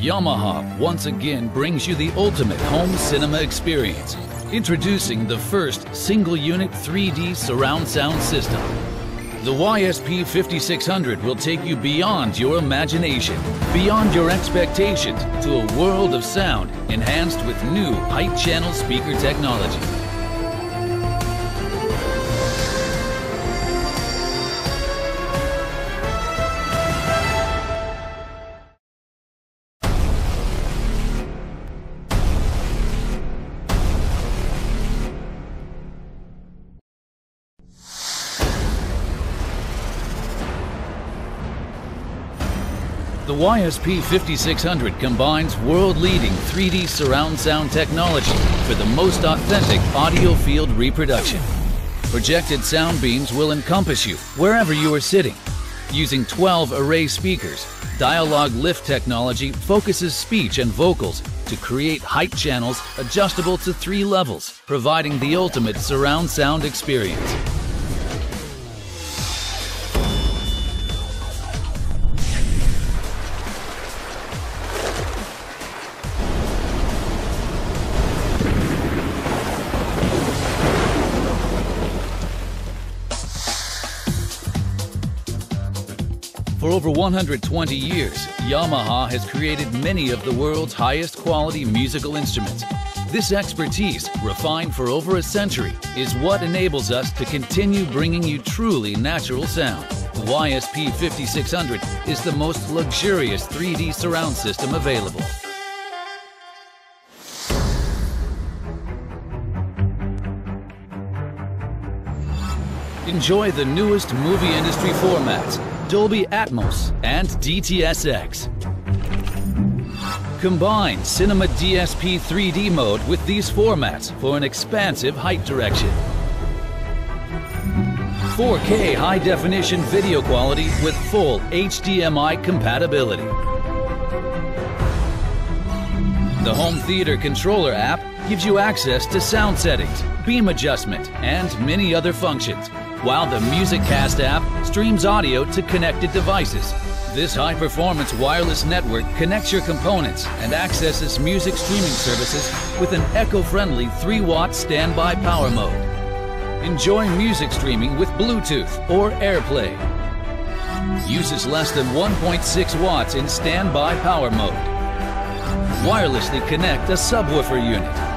Yamaha once again brings you the ultimate home cinema experience. Introducing the first single-unit 3D surround sound system. The YSP-5600 will take you beyond your imagination, beyond your expectations, to a world of sound enhanced with new height channel speaker technology. The YSP-5600 combines world-leading 3D surround sound technology for the most authentic audio field reproduction. Projected sound beams will encompass you wherever you are sitting. Using 12 array speakers, Dialogue Lift technology focuses speech and vocals to create height channels adjustable to 3 levels, providing the ultimate surround sound experience. For over 120 years, Yamaha has created many of the world's highest quality musical instruments. This expertise, refined for over a century, is what enables us to continue bringing you truly natural sound. The YSP-5600 is the most luxurious 3D surround system available. Enjoy the newest movie industry formats, Dolby Atmos and DTS:X. Combine Cinema DSP 3D mode with these formats for an expansive height direction. 4K high-definition video quality with full HDMI compatibility. The Home Theater Controller app gives you access to sound settings, beam adjustment, and many other functions, while the MusicCast app streams audio to connected devices. This high-performance wireless network connects your components and accesses music streaming services with an eco-friendly 3-watt standby power mode. Enjoy music streaming with Bluetooth or AirPlay. Uses less than 1.6 watts in standby power mode. Wirelessly connect a subwoofer unit